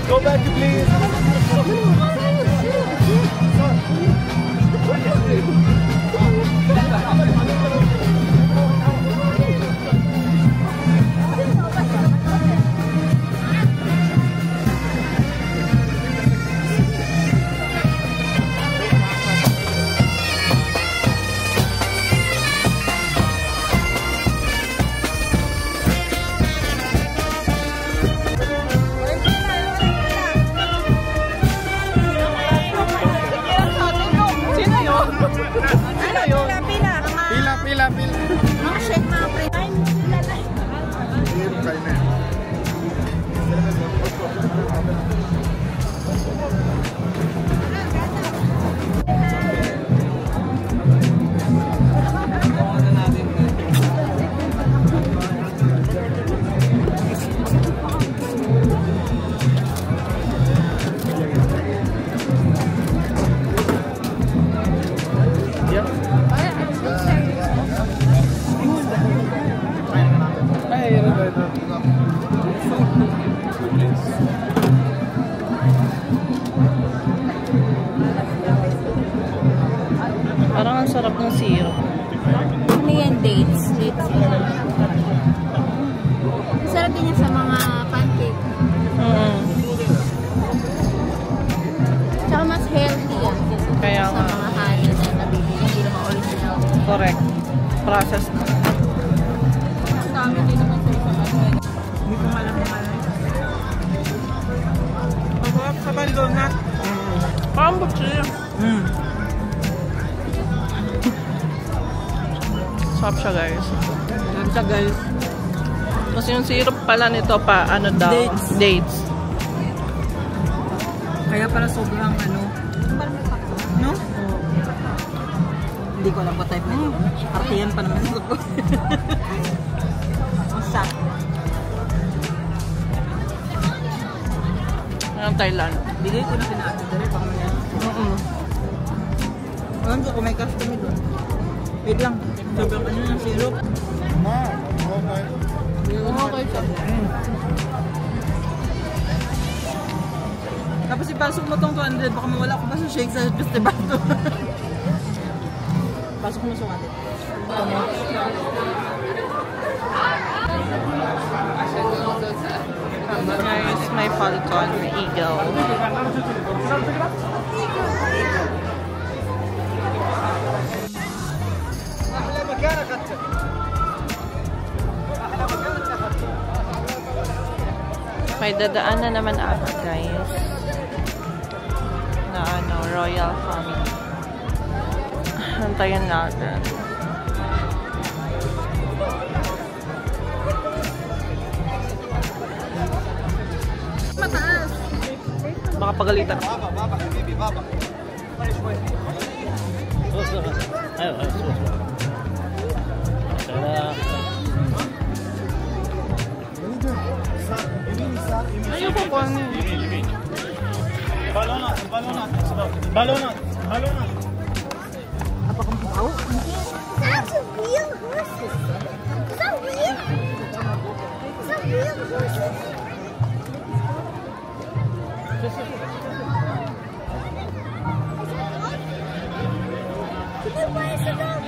Go back, please. Pila. Mga shake mga pre. Parang ang sarap ng syrup. Ano yan? Dates. Sarap din yan sa mga pancake. Tsaka mas healthy yan. Kaya sa mga honey na nabibili. Hindi naman original. Correct. Process na. Ang dami din naman sa isang ano. Hindi ko alam yung ano. Masarap sa bandonat. Parang butsi. Sarap siya guys. Sarap siya guys. Tapos yung syrup pala nito pa, ano daw? Dates. Kaya pala sobrang ano. No? Hindi ko alam ba type nito. Artiyan pa naman ito ko. Masarap. Ang Thailand. Bigay ko na pinaato dali pang yan. Alam ko kung may customer doon. Wait lang. Sobrang ano yung syrup. Okay siya. Tapos ipasok mo tong 200. Baka mawala ko pa sa shake sa festival to. Pasok mo sa atin. Guys, may Falcon Eagle. May dadaan na naman ako guys na ano, royal family. Antayin natin. Mataas. Baka pagalitan. Baba, baby, baba. Ayoko po ano. Balonat. That's a real horses. Is that real? Is that real horses? Can you buy us a dog?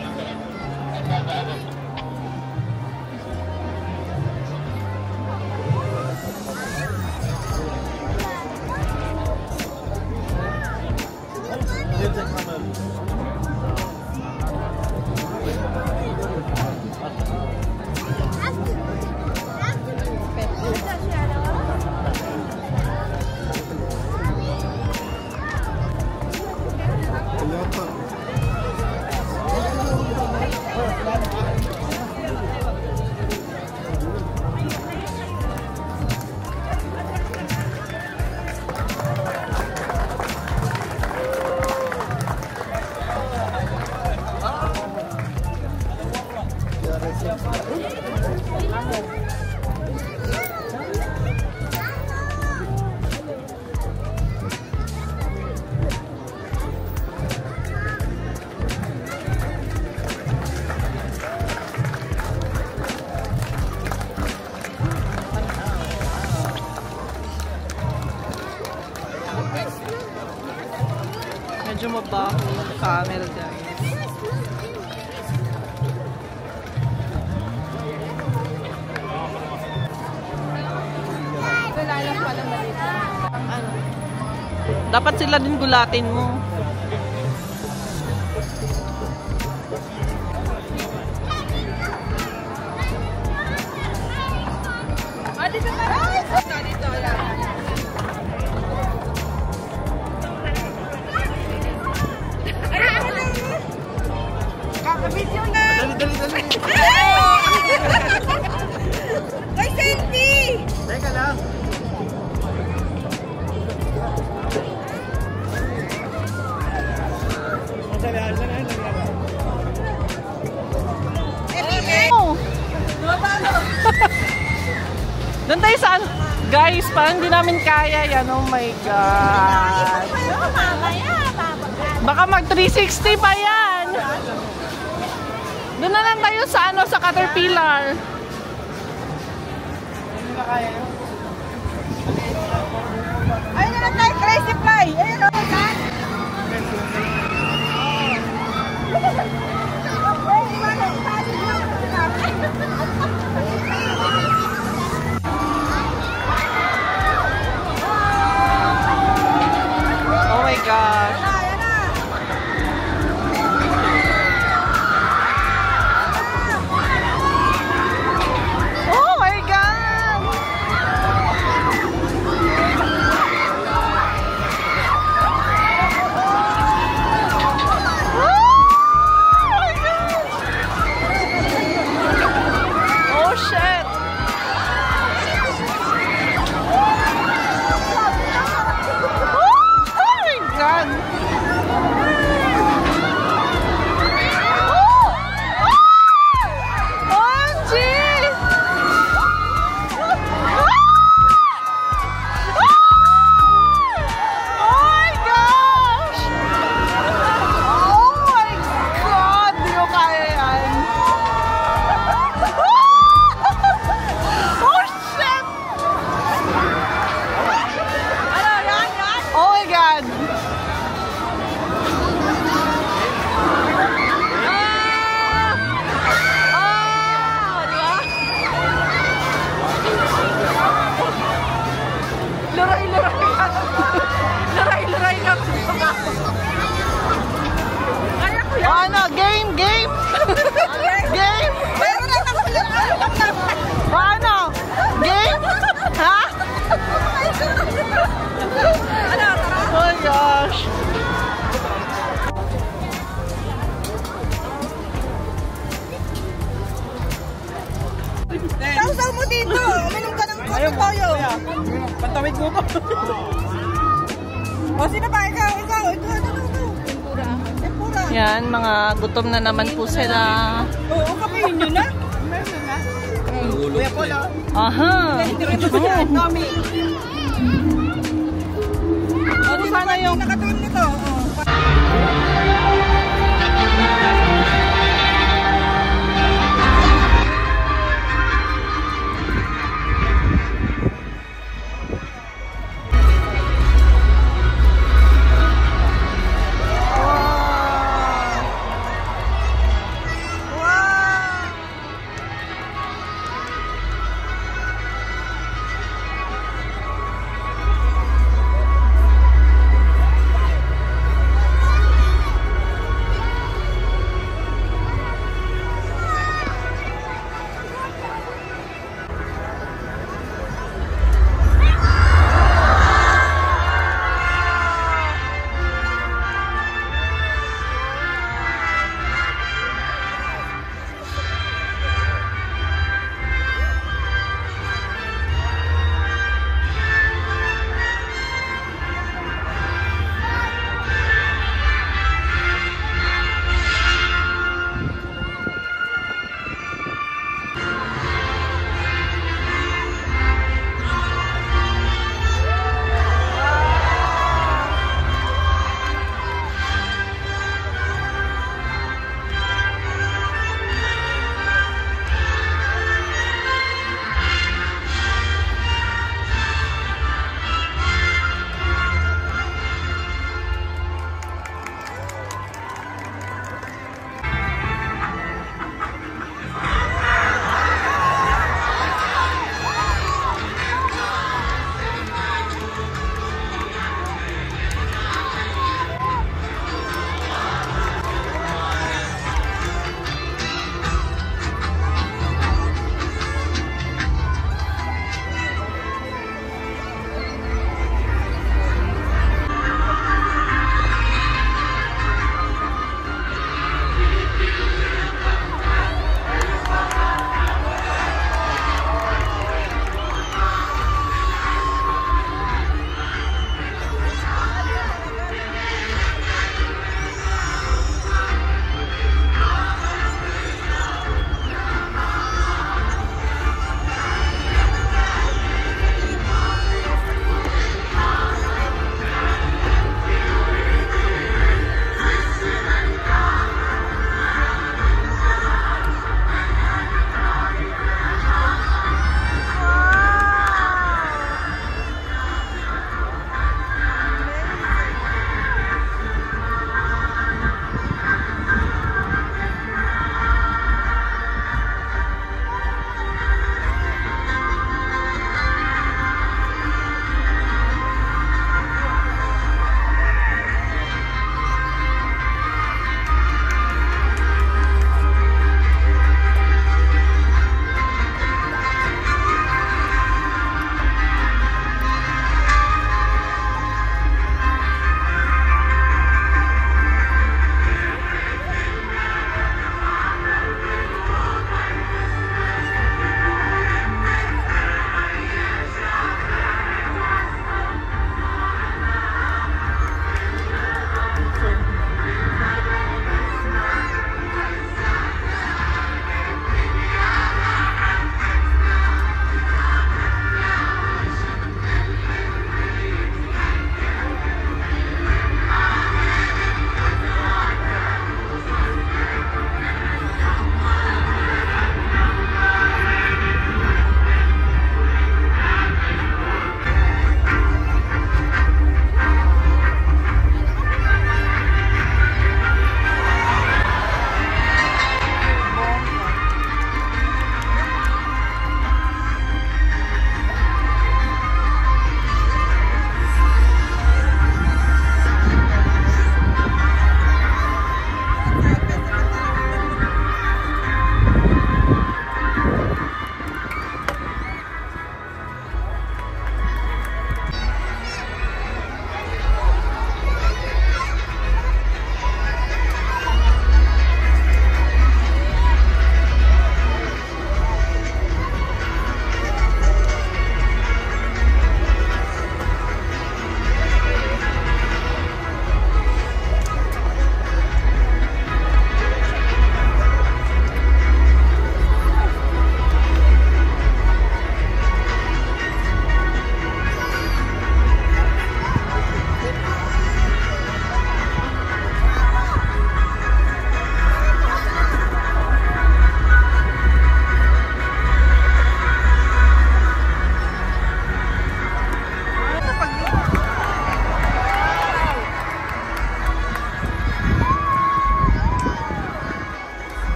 camel, guys. Dapat sila din gulatin mo. Ay, selfie! Teka lang. Oh. Doon tayo saan? Guys, parang hindi namin kaya yan. Oh my God. Baka mag 360 pa yan. Doon na lang tayo sa ano, sa Caterpillar. Ayun na lang tayo, crazy fly! Ayun o! Oh my gosh. Oh my God! Oh shit! Oh my God! OMG! Oh my gosh! Oh my God! Di ko kaya yan. Oh shit! Oh my God! Luray-luray ka. Luray-luray ka. O ano, game, game. Game. O ano, game? Ha? Oh my gosh. Sausaw mo dito! Uminom ka ng koto toyo! Pantawid mo to. O, sino pa? Ikaw! Ito! Tempura! Yan, mga gutom na naman po sila. Oo, kapayin nyo na! Kuya Paul, ah. Aha. Nami! O, di sana yung nakatuon nito?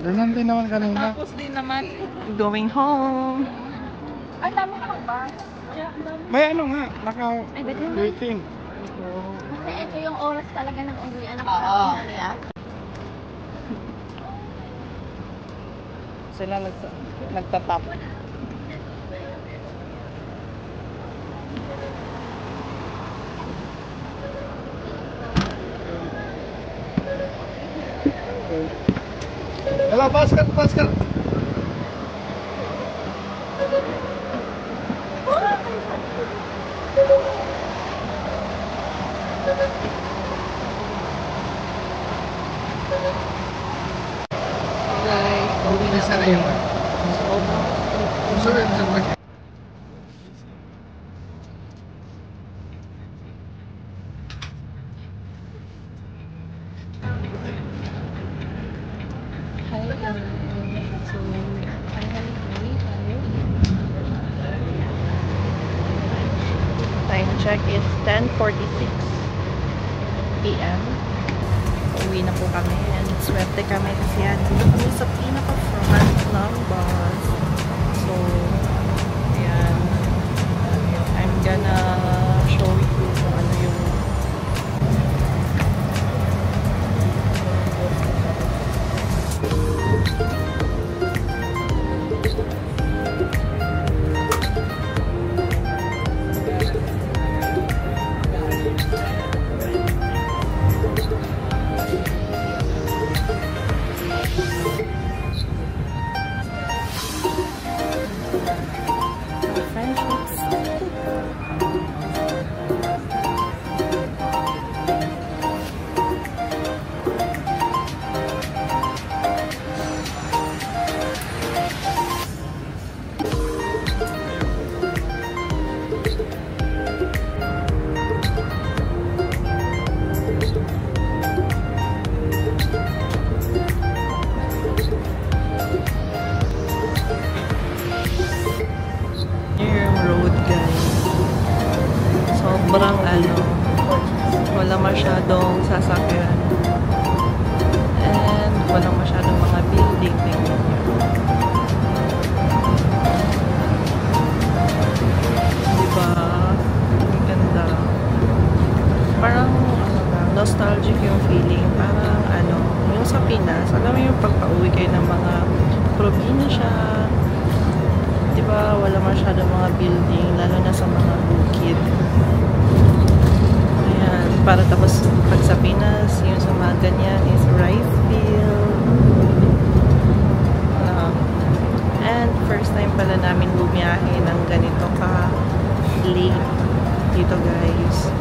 Ganun din naman kanina. Tapos din naman, going home. Ang dami ka ba? May ano nga, Ay, ba't yun? naka-waiting. Kasi ito yung oras talaga ng uwian ng pamilya. Sila nagtatap. Hello, Pascal, Pascal. Guys, uwi na kami. Hi guys. So, time check is 10:46 p.m. Uwi na po kami and swerte kami kasi yan. Dito kami sa pinaka-front ng bus. So, ayan. I'm gonna show you kung ano yung friendships. Yung road guys, sobrang wala masyadong sasakyan and walang masyadong mga building. Tingnan nyo. Diba? Ang ganda. Parang nostalgic yung feeling. Parang yung sa Pinas, alam mo yung pagpa-uwi kayo ng mga probinsya, diba, wala masyado mga building, lalo na sa mga bukid. Ayan, para tapos pag sa Pinas, yung sa mga ganyan is rice field. And first time pala namin bumiyahe ng ganito ka late dito guys.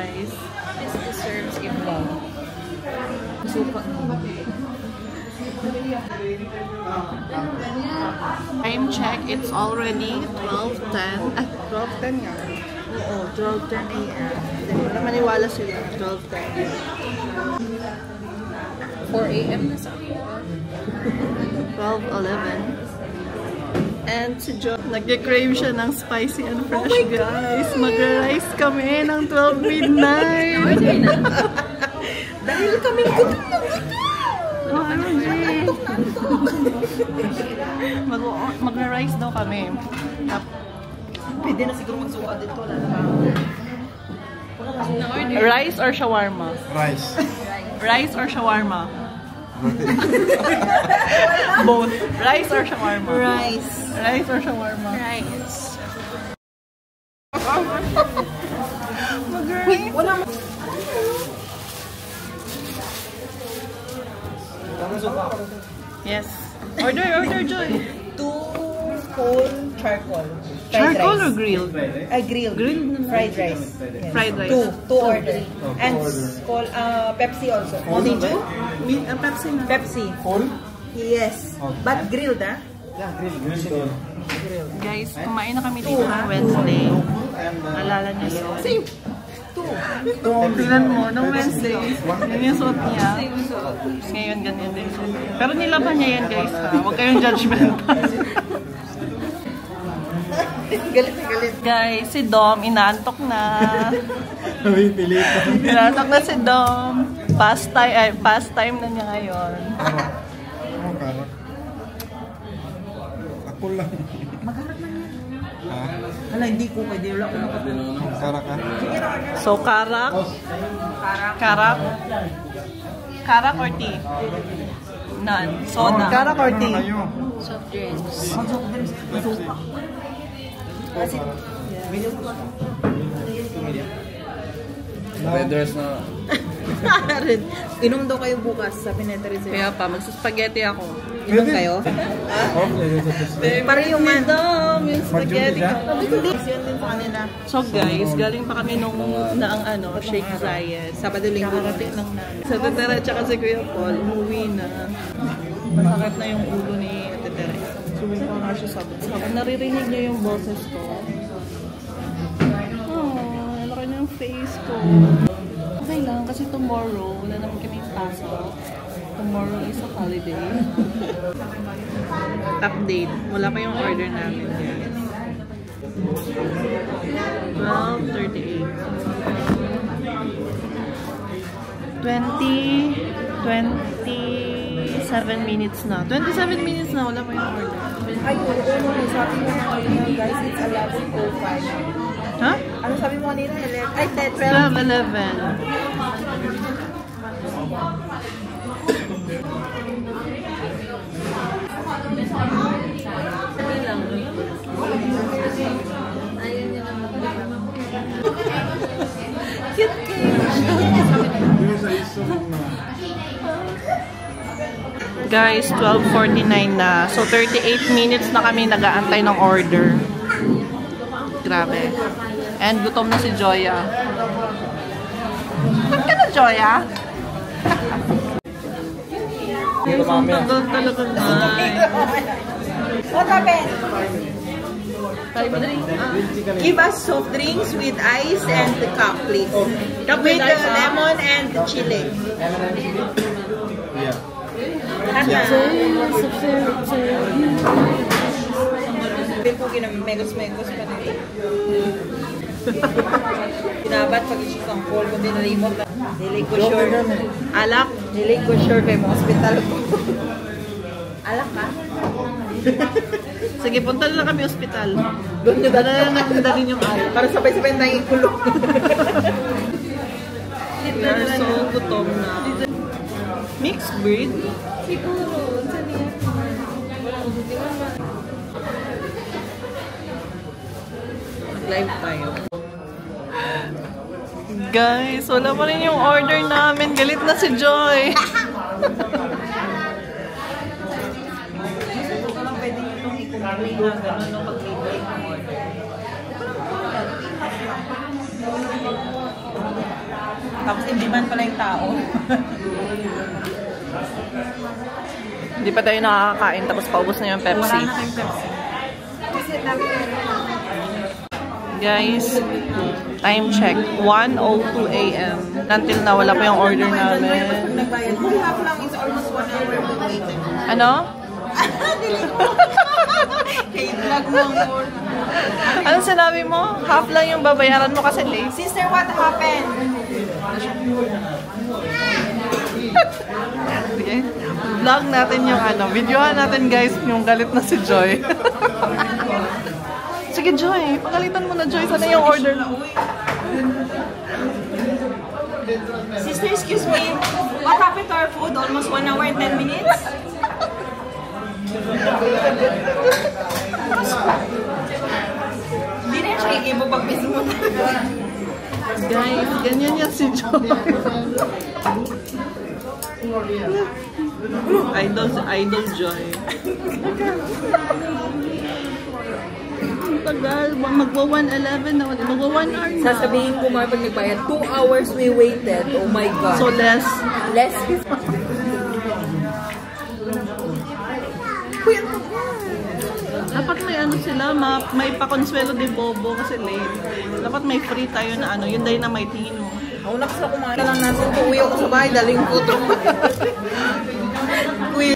guys. This deserves itlog. Suka. Time check, it's already 12:10. 12:10 nga. Oo, 12:10 a.m. Wala maniwala sila. 12:10. 4 a.m. na sa akin. 12:11. And si John, nag-crave siya ng spicy and fresh, guys. Mag-rice kami ng 12 midnight. Dahil kami gutom na gutom. Mag-rice daw kami. Pwede na siguro magsuka dito. Rice or shawarma? Rice. Rice or shawarma? Both. Rice or shawarma? Rice. Rice or shawarma? Rice. Mag-rice. Wala mo. Yes. Order, Joy. 2 whole charcoal. Charcoal or grilled? Grilled. Grilled. Fried rice. Yes. Fried rice. Two order. And call Pepsi also. Only two? Pepsi na. Pepsi. Whole? Yes. But grilled, ah? Guys, kumain na kami dito ng Wednesday. Alala niyo yun? Same. Tingnan mo, nung Wednesday, yun yung suot niya. Ngayon, ganyan din siya. Pero nilaban niya yan, guys, ha? Huwag kayong judgment. Galit na galit. Guys, si Dom, inaantok na. Pilitan. Inaantok na si Dom. Pastime na niya ngayon. Ano karak? Ako lang. Magharap na niya. Ha? Hala, hindi ko pwede. Wala ko nakatulong. Karak ka? So, karak. Karak. Karak or tea? None. Soda. Karak or tea? Soft drinks. Masuka. Kasi, Weathers na. Inom daw kayo bukas sa Pineteris. Kaya pa, magsuspaghetti ako. Inom kayo? Parang yung Dom, yung spaghetti ko. Yun din sa kanila. So guys, galing pa kami nung naang Sheikh Zayed. Sabado linggo. Nakarating lang namin. Sa Tetera at saka si Kuya Paul, umuwi na. Masakit na yung ulo ni Tetera. Sumimpa nga siya sabot. Naririnig niya yung boses ko. Oh, laki na yung face ko. Okay lang, kasi tomorrow, wala naman kaming pasok. Tomorrow is a holiday. Update. Wala pa yung order namin, guys. 12:38. 27 minutes na. 27 minutes na, wala pa yung order. Ay, oo, sabi mo na kanina, guys, it's 11:05. Ha? Ano sabi mo kanina? 11? Ay, 12:11. Guys, 12:49 na. So, 38 minutes na kami nag-aantay ng order. Grabe. And gutom na si Joya. Ba't ka na, Joya? Guys, ang tagal talaga na. What happened? Give us soft drinks with ice and the cup, please. Cup With with the ice, lemon and the chili. Yeah. Sabi ko, ginamegos-megos pa rin. Ginabat pag isang call ko din nalimot. Dili ko sure. Alak. Dili ko sure kay mga hospital ko. Alak ka? Sige, punta na lang kami ospital. Doon nyo Dala na natin dalhin yung alak. para sabay-sabay na yung kulong. They're so gutom na. Mixed breed? Siguro. Live tayo. Guys, wala pa rin yung order namin. Galit na si Joy. Pwede nyo itong i-complain na gano'n no, pag-libre yung order. Tapos in demand pala yung tao. Hindi pa tayo nakakakain tapos paubos na yung Pepsi. Wala na tayong Pepsi. Guys, time check. 1:02 AM. Until na wala pa yung order namin. Nagbayad. Half lang is almost 1 hour to wait. Ano? Kaya vlog mo more. Anong sinabi mo? Half lang yung babayaran mo kasi late. Sister, what happened? Sige. Vlog natin yung ano. Videohan natin guys yung galit na si Joy. Sige Joy, pagalitan mo na Joy. Sana yung order na. Sister, excuse me. What happened to our food? Almost 1 hour and 10 minutes? Hindi na siya ikibubag mismo na. Guys, ganyan yan si Joy. Idol Joy. Tagal, magwa-1:11 na. Magwa-1 hour na. Sasabihin ko mga pag nagbayad, 2 hours we waited. Oh my God. So less. Less. Dapat may ano sila, may pa-consuelo de bobo kasi late. Dapat may free tayo na ano, yung dynamite tingin mo. Ako na kasi kumain lang natin. Uwi ako sa bahay, daling ko ito. Uwi.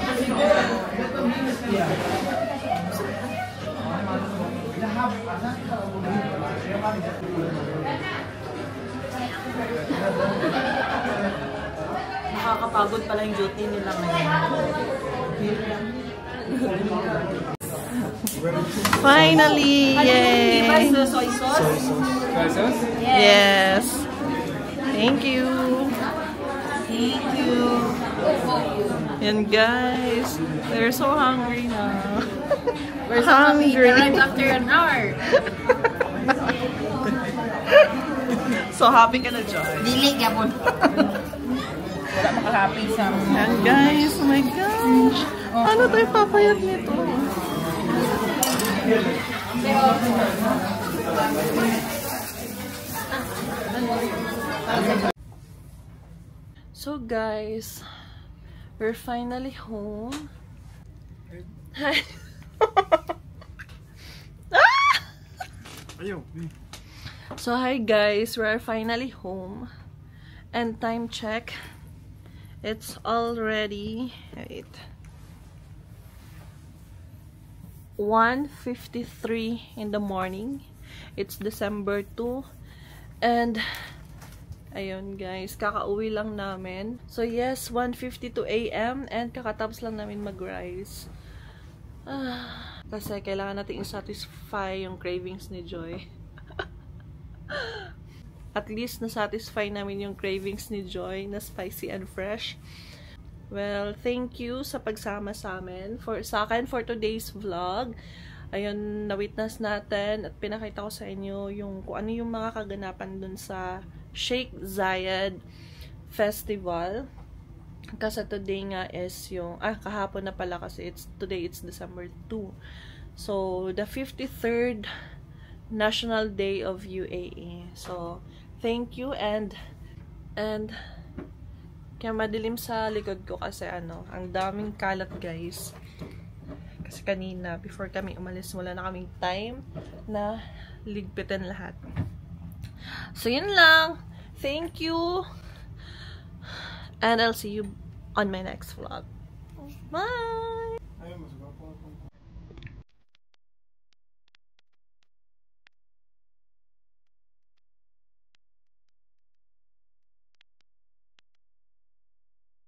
Nakakapagod pala yung duty nila ngayon. Finally! Yay! Yay! Soy sauce? Yes! Thank you! Thank you. And guys, they're so hungry now. We're so happy. Hungry. Arrived after an hour. So happy ka na, Joy. Dili ka po. Wala makahappy sa... And guys, oh my gosh! Ano tayo papayat nito? So guys, we're finally home. Hi. So hi guys, we're finally home. And time check. It's already 1:53 in the morning. It's December 2. And ayun guys, kakauwi lang namin. So yes, 1:52 AM and kakatapos lang namin mag-rise. Kasi kailangan natin i-satisfy yung cravings ni Joy. At least na-satisfy namin yung cravings ni Joy na spicy and fresh. Well, thank you sa pagsama sa amin sa akin for today's vlog. Ayun, na-witness natin at pinakita ko sa inyo yung kung ano yung mga kaganapan dun sa Sheikh Zayed Festival. Kasi today nga is yung kahapon na pala kasi today it's December 2. So, the 53rd National Day of UAE. So, thank you and kaya madilim sa likod ko kasi ang daming kalat guys. Kasi kanina, before kami umalis, wala na kaming time na ligpitin lahat. So, yun lang. Thank you. And I'll see you on my next vlog. Bye!